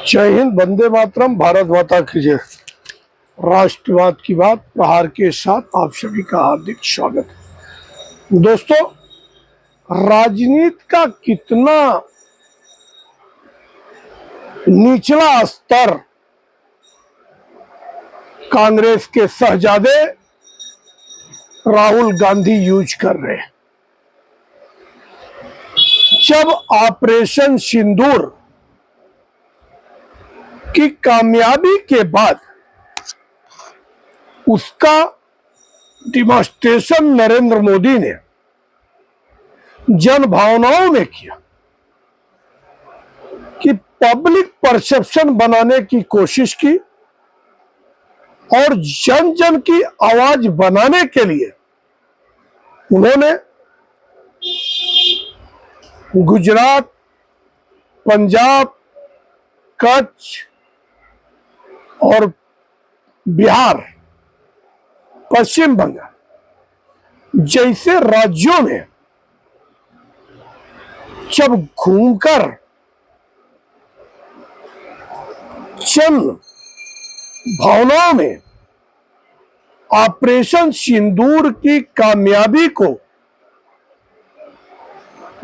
जय हिंद, वंदे मातरम, भारत माता की जय। राष्ट्रवाद की बात प्रहार के साथ आप सभी का हार्दिक स्वागत है। दोस्तों, राजनीति का कितना निचला स्तर कांग्रेस के शहजादे राहुल गांधी यूज कर रहे हैं। जब ऑपरेशन सिंदूर की कामयाबी के बाद उसका डिमॉन्स्ट्रेशन नरेंद्र मोदी ने जन भावनाओं में किया कि पब्लिक परसेप्शन बनाने की कोशिश की और जन जन की आवाज बनाने के लिए उन्होंने गुजरात, पंजाब, कच्छ और बिहार, पश्चिम बंगाल जैसे राज्यों में जब घूमकर जन भावनाओं में ऑपरेशन सिंदूर की कामयाबी को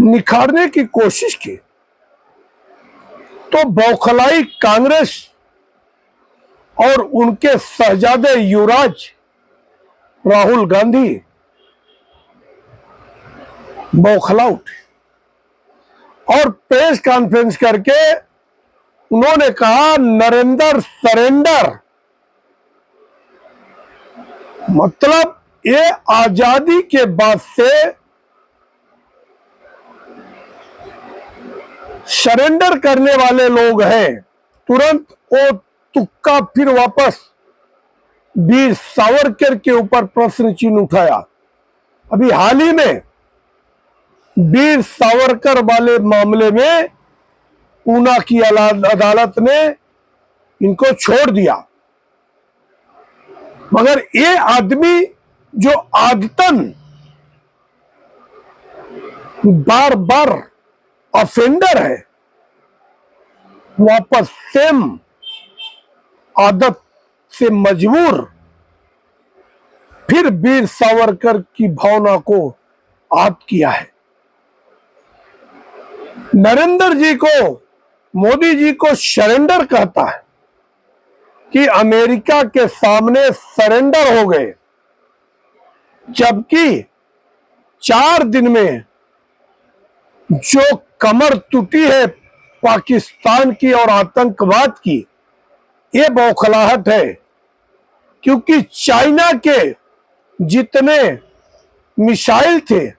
निखारने की कोशिश की, तो बौखलाई कांग्रेस और उनके शहजादे युवराज राहुल गांधी बौखला उठे और प्रेस कॉन्फ्रेंस करके उन्होंने कहा नरेंद्र सरेंडर। मतलब ये आजादी के बाद से सरेंडर करने वाले लोग हैं। तुरंत वो तुक्का फिर वापस वीर सावरकर के ऊपर प्रश्न चिन्ह उठाया। अभी हाल ही में वीर सावरकर वाले मामले में पूना की अदालत ने इनको छोड़ दिया, मगर ये आदमी जो आदतन बार बार ऑफेंडर है, वापस सेम आदत से मजबूर फिर वीर सावरकर की भावना को आहत किया है। नरेंद्र जी को, मोदी जी को सरेंडर कहता है कि अमेरिका के सामने सरेंडर हो गए, जबकि 4 दिन में जो कमर टूटी है पाकिस्तान की और आतंकवाद की, ये बौखलाहट है। क्योंकि चाइना के जितने मिसाइल थे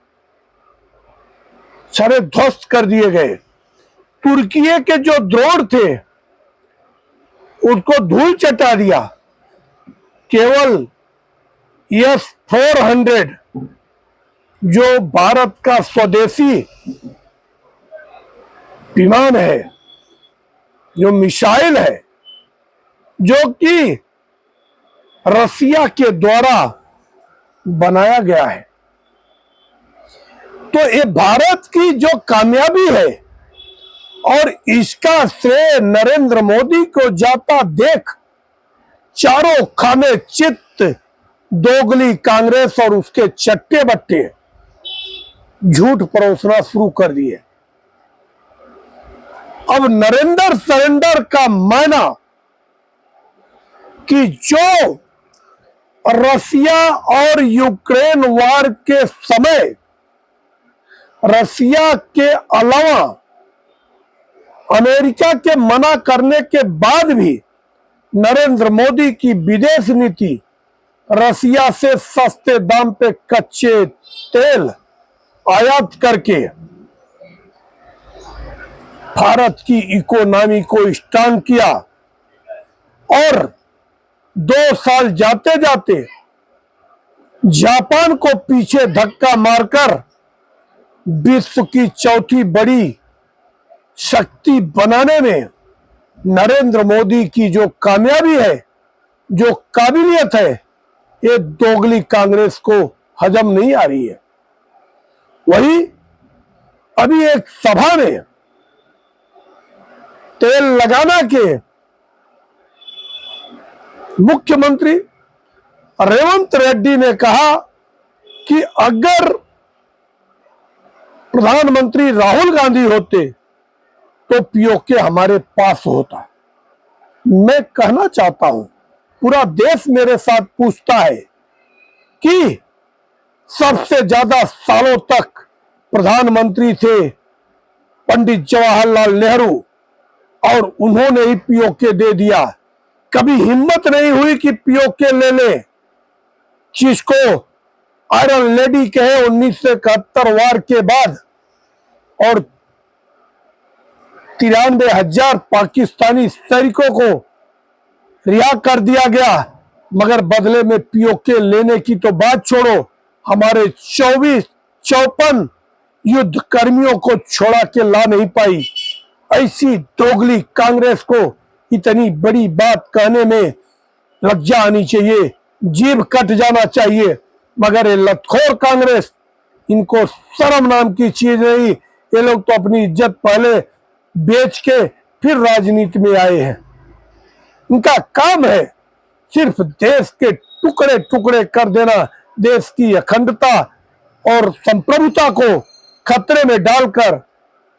सारे ध्वस्त कर दिए गए, तुर्की के जो ड्रोन थे उनको धूल चटा दिया। केवल S-400 जो भारत का स्वदेशी विमान है, जो मिसाइल है, जो कि रसिया के द्वारा बनाया गया है, तो ये भारत की जो कामयाबी है और इसका श्रेय नरेंद्र मोदी को जाता देख चारों खाने चित्त दोगली कांग्रेस और उसके चट्टे बट्टे झूठ परोसना शुरू कर दिए। अब नरेंद्र सरेंडर का मायना कि जो रसिया और यूक्रेन वार के समय रसिया के अलावा अमेरिका के मना करने के बाद भी नरेंद्र मोदी की विदेश नीति रसिया से सस्ते दाम पे कच्चे तेल आयात करके भारत की इकोनॉमी को स्ट्रांग किया और 2 साल जाते जाते जापान को पीछे धक्का मारकर विश्व की चौथी बड़ी शक्ति बनाने में नरेंद्र मोदी की जो कामयाबी है, जो काबिलियत है, ये दोगली कांग्रेस को हजम नहीं आ रही है। वही अभी एक सभा में तेल लगाना के मुख्यमंत्री रेवंत रेड्डी ने कहा कि अगर प्रधानमंत्री राहुल गांधी होते तो पीओके हमारे पास होता। मैं कहना चाहता हूं, पूरा देश मेरे साथ पूछता है कि सबसे ज्यादा सालों तक प्रधानमंत्री थे पंडित जवाहरलाल नेहरू और उन्होंने ही पीओके दे दिया। कभी हिम्मत नहीं हुई कि पीओके ले ले, जिसको आयरन लेडी कहे 1971 वार के बाद, और 93,000 पाकिस्तानी सैनिकों को रिहा कर दिया गया, मगर बदले में पीओके लेने की तो बात छोड़ो, हमारे 54 युद्ध कर्मियों को छोड़ा के ला नहीं पाई। ऐसी दोगली कांग्रेस को इतनी बड़ी बात कहने में लज्जा आनी चाहिए, जीभ कट जाना चाहिए। मगर ये लतखोर कांग्रेस, इनको शर्म नाम की चीज नहीं। ये लोग तो अपनी इज्जत पहले बेच के फिर राजनीति में आए हैं। इनका काम है सिर्फ देश के टुकड़े टुकड़े कर देना, देश की अखंडता और संप्रभुता को खतरे में डालकर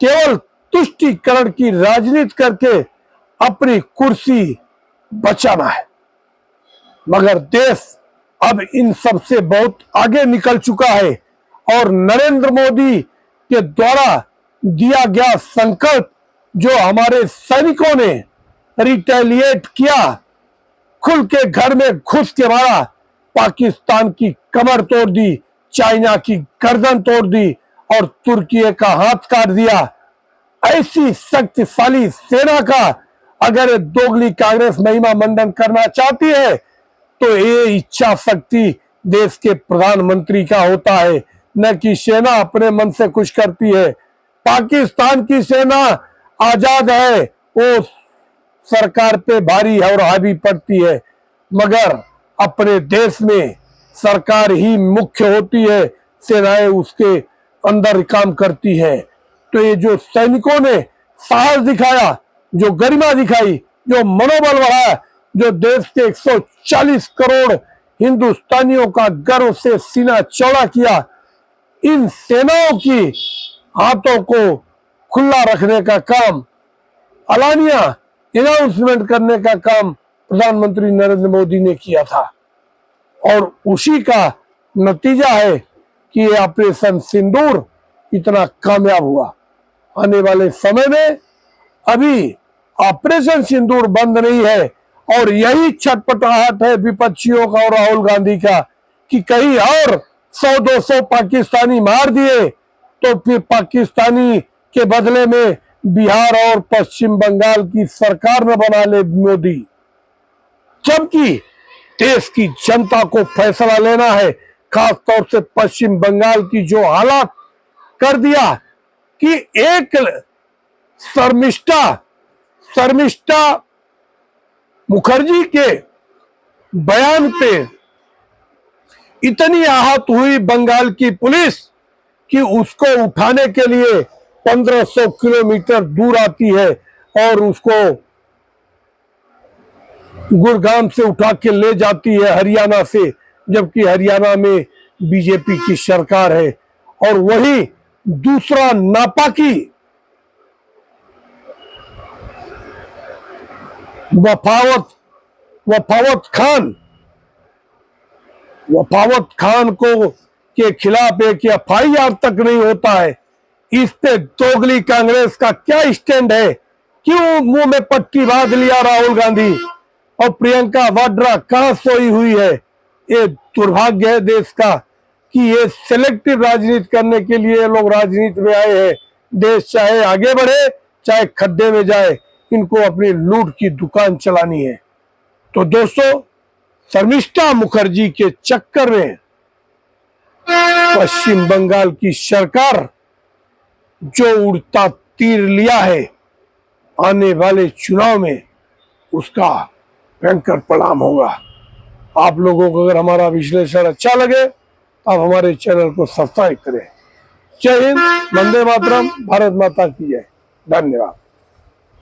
केवल तुष्टीकरण की राजनीति करके अपनी कुर्सी बचाना है। मगर देश अब इन सब से बहुत आगे निकल चुका है और नरेंद्र मोदी के द्वारा दिया गया संकल्प, जो हमारे सैनिकों ने रिटेलिएट किया, खुल के घर में घुस के मारा, पाकिस्तान की कमर तोड़ दी, चाइना की गर्दन तोड़ दी और तुर्की का हाथ काट दिया। ऐसी शक्तिशाली सेना का अगर दोगली कांग्रेस महिमा मंडन करना चाहती है तो ये इच्छा शक्ति देश के प्रधानमंत्री का होता है, न कि सेना अपने मन से कुछ करती है। पाकिस्तान की सेना आजाद है, वो सरकार पे भारी और हावी पड़ती है, मगर अपने देश में सरकार ही मुख्य होती है, सेनाएं उसके अंदर काम करती है। तो ये जो सैनिकों ने साहस दिखाया, जो गरिमा दिखाई, जो मनोबल बढ़ाया, जो देश के 140 करोड़ हिंदुस्तानियों का गर्व से सीना चौड़ा किया, इन सेनाओं की हाथों को खुला रखने का काम, अलानिया अनाउंसमेंट करने का काम प्रधानमंत्री नरेंद्र मोदी ने किया था। और उसी का नतीजा है कि ये ऑपरेशन सिंदूर इतना कामयाब हुआ। आने वाले समय में अभी ऑपरेशन सिंदूर बंद नहीं है और यही छटपटाहट है विपक्षियों का और राहुल गांधी का कि कहीं और 100-200 पाकिस्तानी मार दिए तो फिर पाकिस्तानी के बदले में बिहार और पश्चिम बंगाल की सरकार न बना ले मोदी। जबकि देश की जनता को फैसला लेना है, खास तौर से पश्चिम बंगाल की जो हालात कर दिया कि एक शर्मिष्ठा मुखर्जी के बयान पे इतनी आहत हुई बंगाल की पुलिस कि उसको उठाने के लिए 1500 किलोमीटर दूर आती है और उसको गुड़गांव से उठा के ले जाती है हरियाणा से, जबकि हरियाणा में बीजेपी की सरकार है। और वही दूसरा नापाकी वफावत खान को के खिलाफ एक एफआईआर तक नहीं होता है। इस पे दोगली कांग्रेस का क्या स्टैंड है? क्यों मुंह में पट्टी बांध लिया राहुल गांधी और प्रियंका वाड्रा कहां सोई हुई है? ये दुर्भाग्य है देश का कि ये सिलेक्टिव राजनीति करने के लिए लोग राजनीति में आए हैं। देश चाहे आगे बढ़े चाहे खड्डे में जाए, इनको अपनी लूट की दुकान चलानी है। तो दोस्तों, शर्मिष्ठा मुखर्जी के चक्कर में पश्चिम बंगाल की सरकार जो उड़ता तीर लिया है, आने वाले चुनाव में उसका भयंकर परिणाम होगा। आप लोगों को अगर हमारा विश्लेषण अच्छा लगे तो आप हमारे चैनल को सब्सक्राइब करें। जय हिंद, वंदे मातरम, भारत माता की जय। धन्यवाद।